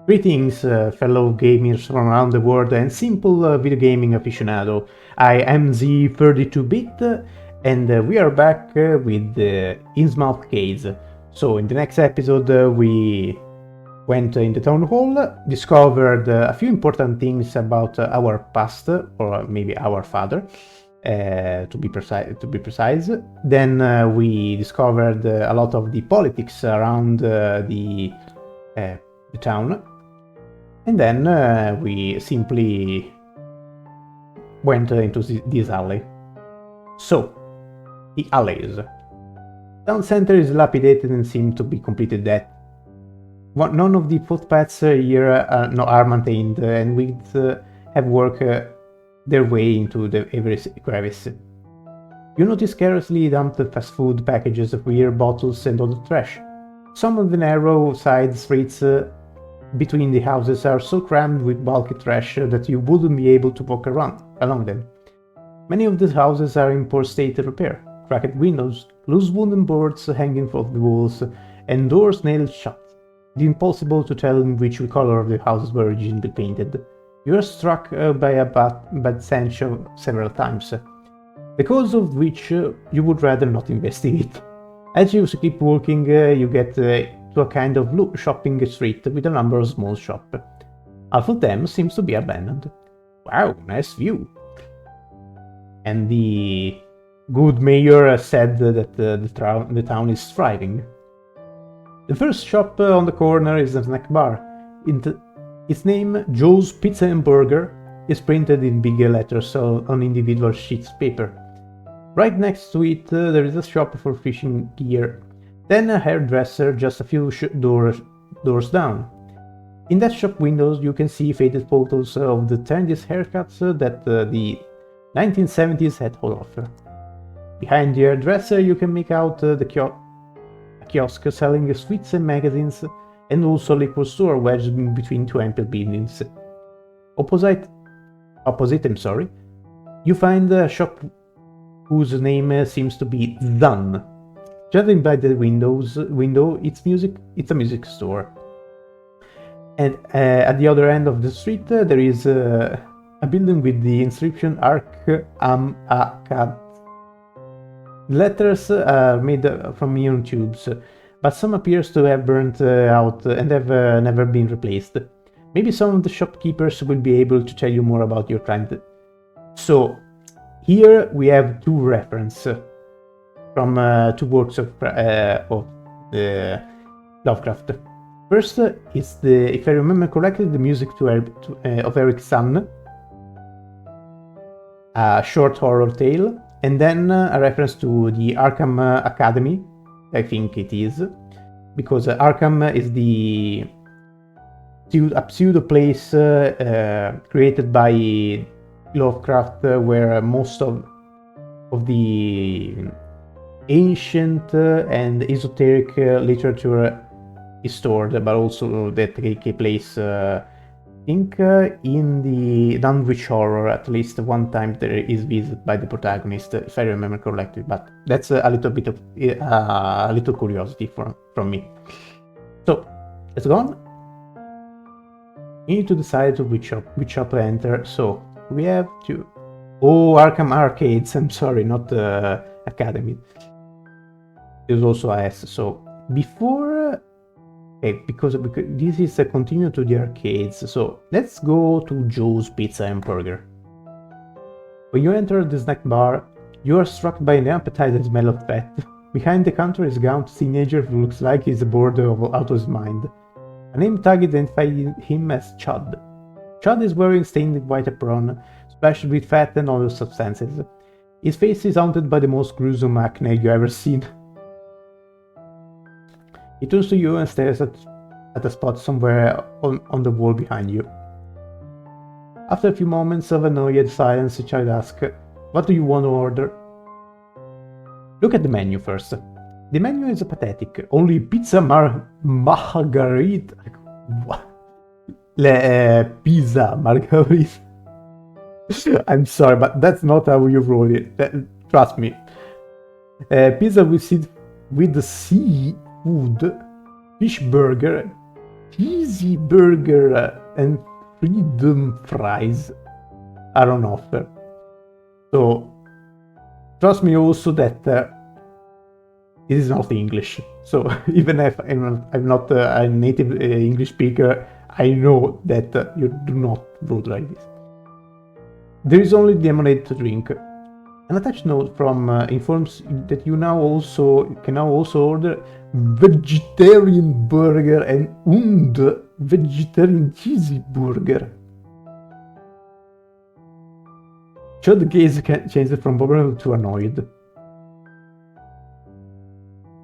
Greetings, fellow gamers from around the world and simple video gaming aficionado. I am the 32-bit and we are back with the Innsmout case. So in the next episode we went in the town hall, discovered a few important things about our past, or maybe our father, to be precise. Then we discovered a lot of the politics around the town. And then we simply went into this alley. So, the alleys. Town center is dilapidated and seemed to be completely dead. None of the footpaths here are maintained, and weeds have worked their way into every crevice. You notice carelessly dumped fast food packages, beer bottles, and other trash. Some of the narrow side streets between the houses are so crammed with bulky trash that you wouldn't be able to walk along them. Many of the houses are in poor state of repair. Cracked windows, loose wooden boards hanging from the walls, and doors nailed shut. It is impossible to tell in which color the houses were originally painted. You are struck by a bad stench several times, the cause of which you would rather not investigate. As you keep walking, you get to a kind of shopping street with a number of small shops. Half of them seems to be abandoned. Wow, nice view. And the good mayor said that the town is thriving. The first shop on the corner is a snack bar. Its name, Joe's Pizza and Burger, is printed in big letters on individual sheets of paper. Right next to it, there is a shop for fishing gear. Then a hairdresser just a few doors down. In that shop windows you can see faded photos of the trendiest haircuts that the 1970s had to offer. Behind the hairdresser you can make out a kiosk selling sweets and magazines, and also a liquor store wedged in between two ample buildings. Opposite, you find a shop whose name seems to be Done. Judging by the window, it's a music store. And at the other end of the street, there is a building with the inscription Ark Am Akkad. Letters are made from neon tubes, but some appears to have burnt out and have never been replaced. Maybe some of the shopkeepers will be able to tell you more about your client. So, here we have two references from two works of Lovecraft. First is if I remember correctly, the music of Eric's Son, a short horror tale, and then a reference to the Arkham Academy, I think it is, because Arkham is a pseudo place created by Lovecraft, where most of the ancient and esoteric literature is stored, but also that take place, I think, in the Dunwich Horror. At least one time there is visited by the protagonist, if I remember correctly. But that's a little bit of a little curiosity from me. So let's go on. You need to decide which shop to enter. So we have to. Oh, Arkham Arcades. I'm sorry, not Academy. There's also a S. So before, because this is a continue to the arcades. So let's go to Joe's Pizza and Burger. When you enter the snack bar, you are struck by an appetizing smell of fat. Behind the counter is a gaunt teenager who looks like he's bored out of his mind. A name tag identifies him as Chud. Chud is wearing stained white apron, splashed with fat and other substances. His face is haunted by the most gruesome acne you ever seen. He turns to you and stares at a spot somewhere on the wall behind you. After a few moments of annoyed silence, the child asks, "What do you want to order?" Look at the menu first. The menu is pathetic. Only pizza margherita. What? Pizza margherita. I'm sorry, but that's not how you roll it. Trust me. Pizza with the seafood, fish burger, cheesy burger and freedom fries are on offer. So trust me also that it is not English. So even if I'm not a native English speaker, I know that you do not vote like this. There is only lemonade to drink. An attached note from informs that you can now also order vegetarian burger and vegetarian cheesy burger. Should the case change from popular to annoyed?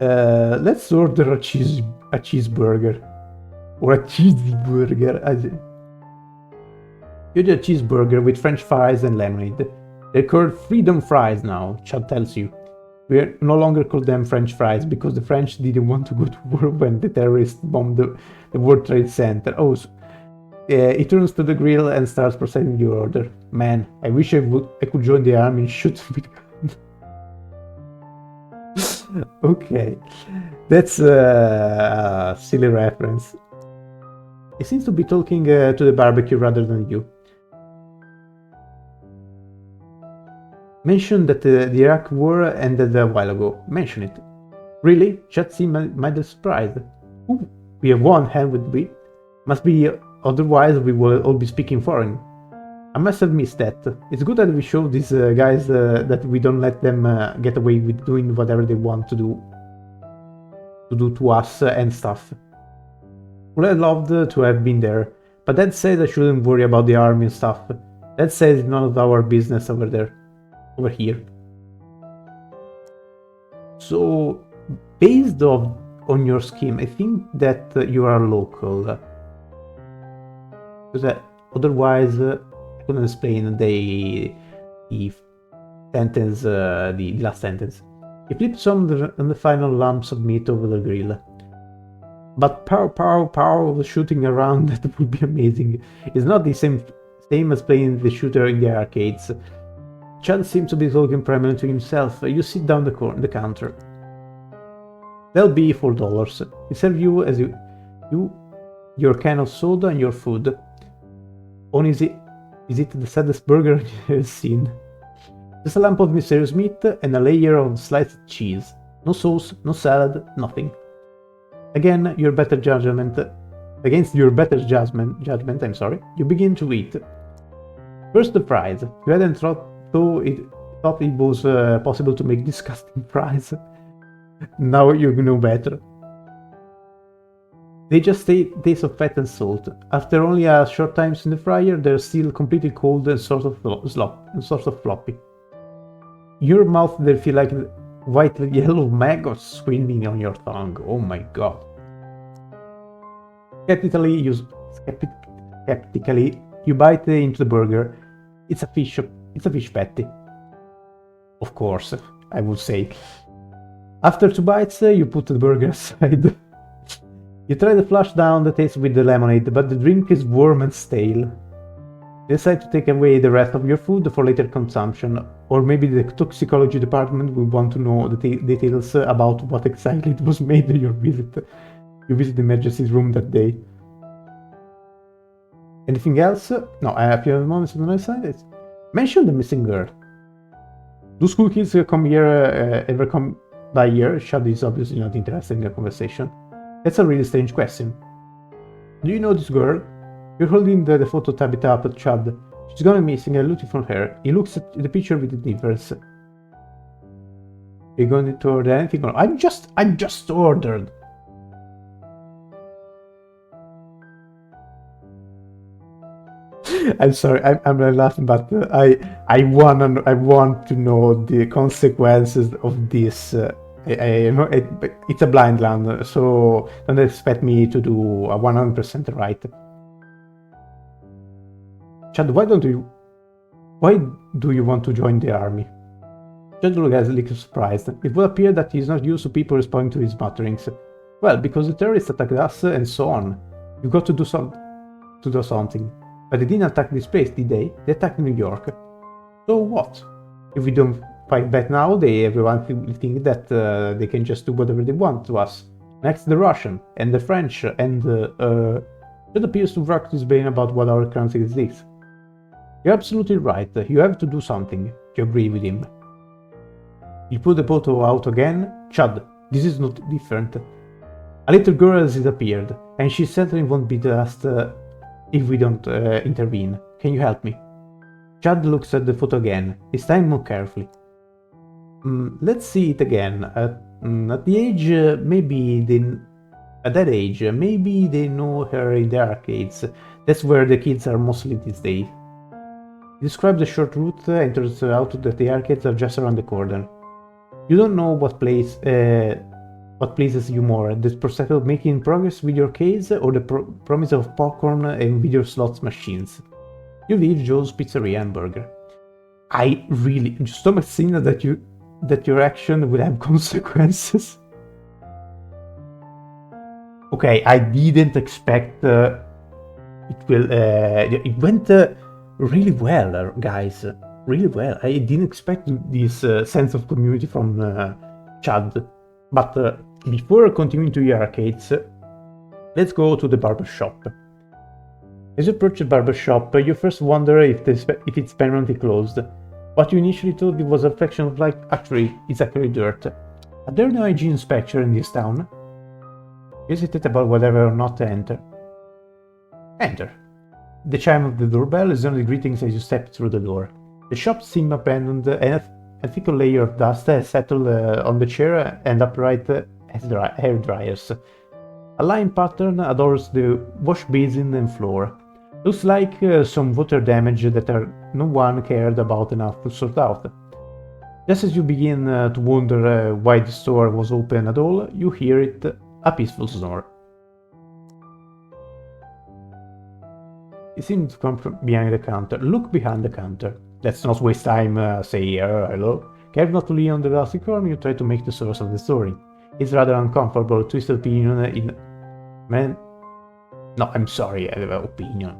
Let's order a cheeseburger or a cheesy burger. You get a cheeseburger with French fries and lemonade. They're called freedom fries now, Chad tells you. We no longer call them French fries because the French didn't want to go to war when the terrorists bombed the World Trade Center. Oh, so, he turns to the grill and starts processing your order. Man, I wish I could join the army and shoot with guns. Okay, that's a silly reference. He seems to be talking to the barbecue rather than you. Mention that the Iraq war ended a while ago. Mention it. Really? Chad seemed mildly surprised. Ooh, we have won, haven't we? Must be, otherwise we will all be speaking foreign. I must have missed that. It's good that we show these guys that we don't let them get away with doing whatever they want to do to us and stuff. Would have loved to have been there, but that said I shouldn't worry about the army and stuff. That said it's none of our business over here. So, based on your scheme, I think that you are local. Because otherwise, I couldn't explain the sentence, the last sentence. He flips on the final lumps of meat over the grill. But pow shooting around, that would be amazing. It's not the same as playing the shooter in the arcades. Chad seems to be talking primarily to himself. You sit down the counter. That'll be $4. We serve you as your can of soda and your food. Only is it the saddest burger you've seen? Just a lump of mysterious meat and a layer of sliced cheese. No sauce, no salad, nothing. Against your better judgment, I'm sorry, you begin to eat. First the fries. You hadn't thought it was possible to make disgusting fries. Now you know better. They just taste of fat and salt. After only a short time in the fryer, they're still completely cold and sort of floppy. Your mouth, they feel like white yellow maggots swimming on your tongue. Oh my god. Skeptically, you bite into the burger. It's a fish patty. Of course, I would say. After 2 bites, you put the burger aside. You try to flush down the taste with the lemonade, but the drink is warm and stale. You decide to take away the rest of your food for later consumption, or maybe the toxicology department will want to know the details about what exactly it was made in your visit. You visit the emergency room that day. Anything else? No, if you have moments on the nice side, mention the missing girl. Do school kids ever come by here? Shad is obviously not interested in the conversation. That's a really strange question. Do you know this girl? You're holding the photo tablet up at Chad. She's gone missing and looking for her. He looks at the picture with indifference. You're going to order anything? Or I'm just ordered. I'm sorry, I'm laughing, but I want to know the consequences of this. I know it's a Blindrun, so don't expect me to do a 100% right. Chad, why do you want to join the army? Chad looks a little surprised. It would appear that he's not used to people responding to his mutterings. Well, because the terrorists attacked us and so on. You got to do something. But they didn't attack this place, did they? They attacked New York. So what? If we don't fight back now, everyone will think that they can just do whatever they want to us. Next, the Russian, and the French, and it appears to wreck his brain about what our currency is this. You're absolutely right, you have to do something. You agree with him. You put the photo out again. Chad, this is not different. A little girl has disappeared, and she certainly won't be the last if we don't intervene. Can you help me? Chad looks at the photo again, this time more carefully. Let's see it again. At the age, at that age, maybe they know her in the arcades. That's where the kids are mostly these days. He describes the short route and turns out that the arcades are just around the corner. You don't know what pleases you more, the prospect of making progress with your case or the promise of popcorn and video slots machines. You leave Joe's Pizzeria and Burger. I really just don't think that your action will have consequences. Okay, I didn't expect it will. It went really well, guys. Really well. I didn't expect this sense of community from Chad. But before continuing to the arcades, let's go to the barber shop. As you approach the barber shop, you first wonder if it's permanently closed. What you initially thought it was a reflection of light, actually, it's actually dirt. Are there no hygiene inspector in this town? You hesitate about whether or not to enter. Enter. The chime of the doorbell is only greetings as you step through the door. The shop seems abandoned, and a thick layer of dust has settled on the chair and upright hair dryers. A line pattern adorns the wash basin and floor. Looks like some water damage that no one cared about enough to sort out. Just as you begin to wonder why the store was open at all, you hear it, a peaceful snore. It seems to come from behind the counter. Look behind the counter. Let's not waste time, say hello. Careful not to lean on the dusty corner, you try to make the source of the story. It's rather uncomfortable, twisted opinion in... opinion.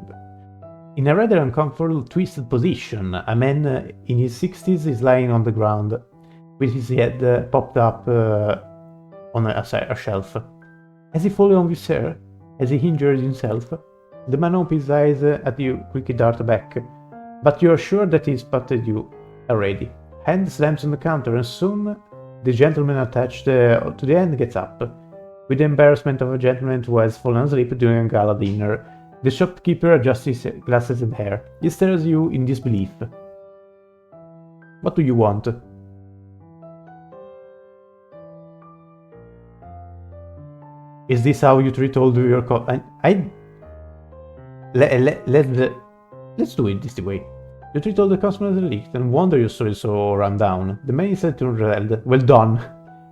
In a rather uncomfortable, twisted position, a man in his 60s is lying on the ground, with his head popped up on a shelf. Has he fallen on his hair? Has he injured himself? The man opens his eyes at you, quickly dart back, but you are sure that he spotted you already. Hand slams on the counter, and soon the gentleman attached to the hand gets up. With the embarrassment of a gentleman who has fallen asleep during a gala dinner, the shopkeeper adjusts his glasses and hair. He stares at you in disbelief. What do you want? Is this how you treat all your Let's do it this way. You treat all the customers alike, and wonder your story so run down. The man said to Red, well done.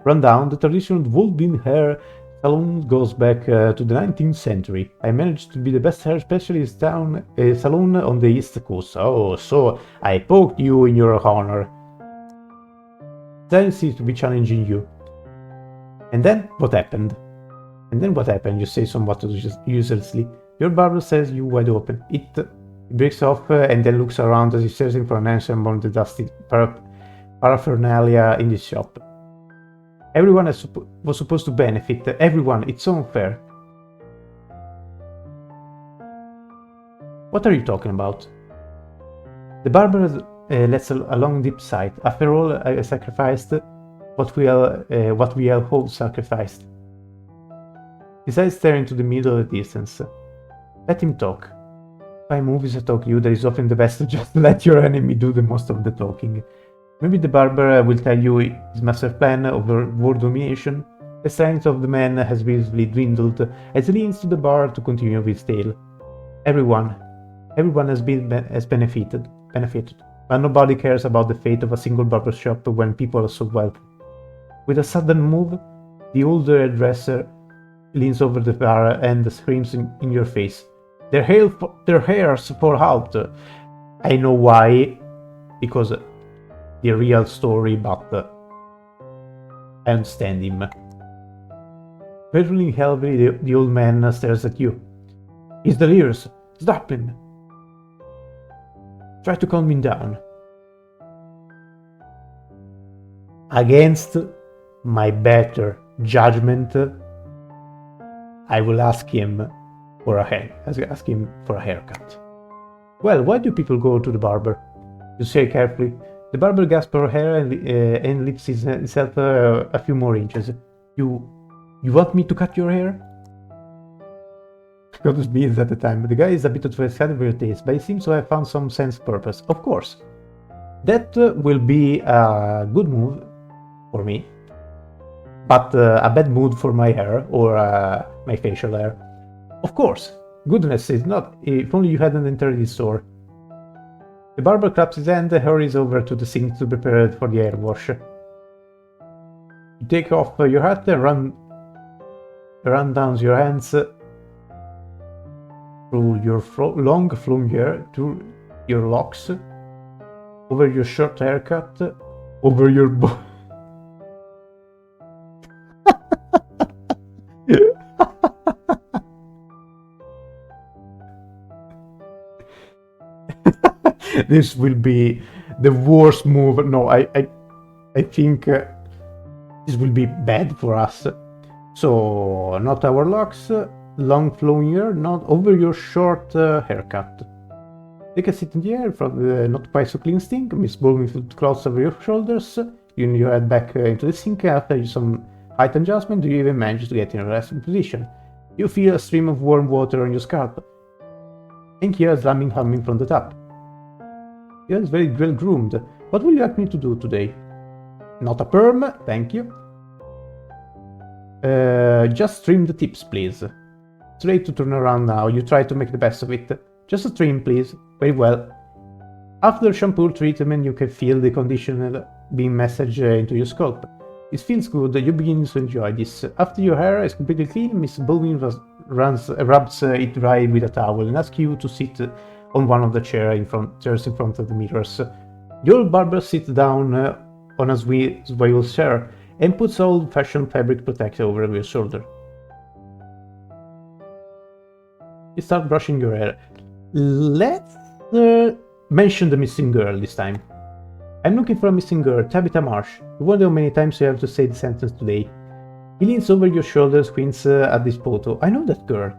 Run down, the tradition of woven hair salon goes back to the 19th century. I managed to be the best hair specialist salon on the East Coast. Oh, so I poked you in your honor. Then seems to be challenging you. And then what happened? You say somewhat uselessly. Your barber says you wide open. It breaks off and then looks around as if searching for an answer among the dusty paraphernalia in this shop. Everyone was supposed to benefit. Everyone, it's so unfair. What are you talking about? The barber lets a long deep sigh. After all, I sacrificed what we all hold sacrificed. His eyes stare into the middle of the distance. Let him talk. By movies that talk you, that is often the best to just let your enemy do the most of the talking. Maybe the barber will tell you his master plan of world domination. The strength of the man has visibly dwindled as he leans to the bar to continue with his tale. Everyone has benefited, but nobody cares about the fate of a single barber shop when people are so wealthy. With a sudden move, the older hairdresser leans over the bar and screams in your face. Their hairs fall out. I know why, because the real story, but I understand him. Breathing heavily, the old man stares at you. He's delirious. Stop him. Try to calm him down. Against my better judgment, I will ask him for a ask him for a haircut. Well, why do people go to the barber? You say carefully. The barber gasps for hair and lifts himself a few more inches. You want me to cut your hair? Got his beans at the time. The guy is a bit of a sad for your taste, but he seems to have found some sense of purpose. Of course. That will be a good move for me, but a bad mood for my hair or my facial hair. Of course. Goodness, it's not. If only you hadn't entered this store. The barber claps his hand and hurries over to the sink to prepare it for the hair wash. You take off your hat and run down your hands through your long flowing hair to your locks, over your short haircut, over your This will be the worst move. No, I think this will be bad for us. So, not our locks, long flowing hair, not over your short haircut. Take a seat in the air from the not quite so clean sink. Miss Baldwin put clothes over your shoulders. You your head back into the sink. After some height adjustment, you even manage to get in a resting position. You feel a stream of warm water on your scalp, and hear a slamming humming from the tap. You are very well groomed. What will you like me to do today? Not a perm, thank you. Just trim the tips, please. It's late to turn around now. You try to make the best of it. Just a trim, please. Very well. After the shampoo treatment, you can feel the conditioner being massaged into your scalp. It feels good. You begin to enjoy this. After your hair is completely clean, Miss Baldwin rubs it dry with a towel and asks you to sit on one of the chairs in front of the mirrors. The old barber sits down on a swivel chair and puts old-fashioned fabric protector over your shoulder. You start brushing your hair. Let's mention the missing girl this time. I'm looking for a missing girl, Tabitha Marsh. You wonder how many times you have to say the sentence today. He leans over your shoulder, squints at this photo. I know that girl.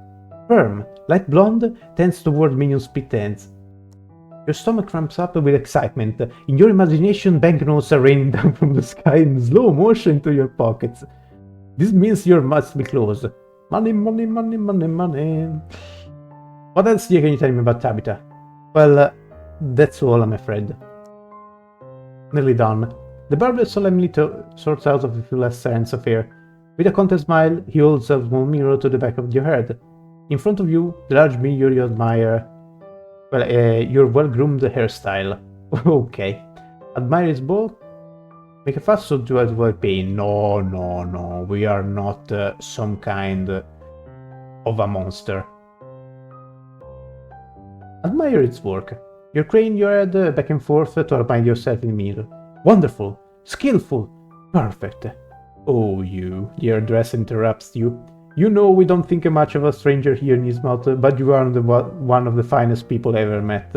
Firm, light blonde, tends toward minion split ends. Your stomach cramps up with excitement. In your imagination, banknotes are raining down from the sky in slow motion into your pockets. This means your must be closed. Money, money, money, money, money. What else can you tell me about Tabitha? Well, that's all, I'm afraid. Nearly done. The barber solemnly sorts out a few last strands of hair. With a content smile, he holds a small mirror to the back of your head. In front of you, the large mirror you admire. Well, your well-groomed hairstyle. Okay. Admire his ball? Make a fuss so to avoid pain. No, no, no. We are not some kind of a monster. Admire its work. You crane your head back and forth to remind yourself in the mirror. Wonderful. Skillful. Perfect. Oh, you. The hairdresser interrupts you. You know we don't think much of a stranger here in Innsmout, but you are one of the finest people I ever met.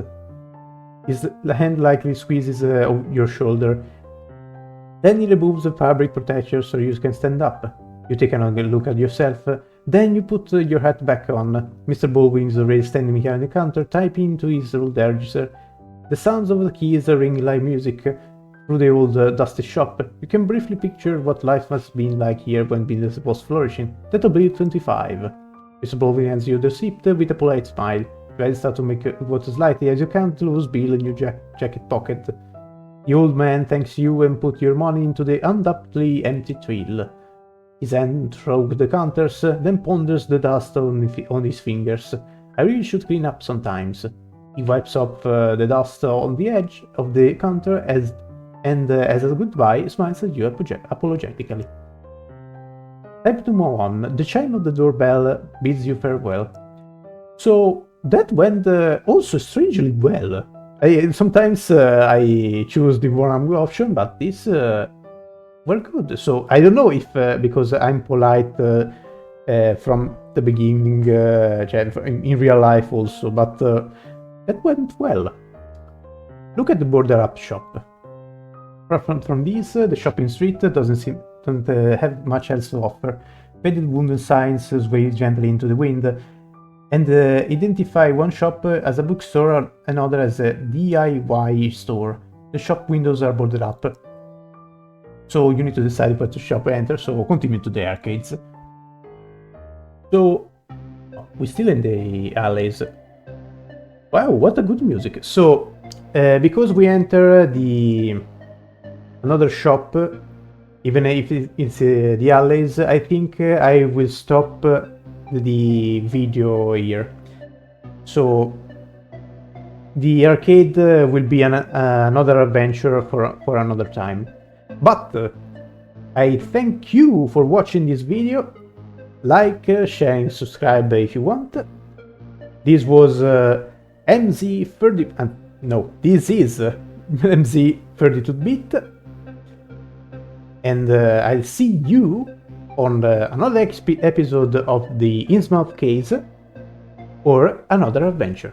His hand lightly squeezes your shoulder. Then he removes the fabric protector so you can stand up. You take another look at yourself. Then you put your hat back on. Mr. Baldwin is already standing behind the counter, typing into his old register. The sounds of the keys ring like music through the old dusty shop. You can briefly picture what life must have been like here when business was flourishing. That'll be 25. Mr. Baldwin hands you the receipt with a polite smile. You head start to make what is likely as you count the loose bill in your jacket pocket. The old man thanks you and puts your money into the undoubtedly empty till. His hand strokes the counters, then ponders the dust on his fingers. I really should clean up sometimes. He wipes off the dust on the edge of the counter as a goodbye, smiles at you apologetically. Time to move on. The chime of the doorbell bids you farewell. So that went also strangely well. Sometimes I choose the one option, but this were good. So I don't know if because I'm polite from the beginning in real life also, but that went well. Look at the border up shop. From this, the shopping street doesn't have much else to offer. faded wooden signs sway gently into the wind, and identify one shop as a bookstore and another as a DIY store. The shop windows are boarded up, so you need to decide where to shop and enter, so continue to the arcades. So, we're still in the alleys. Wow, what a good music. So, because we enter another shop, even if it's the alleys, I think I will stop the video here. So, the arcade will be another adventure for another time. But I thank you for watching this video. Like, share and subscribe if you want. This was MZ30... no, this is MZ32-bit. And I'll see you on another episode of the Innsmout case or another adventure.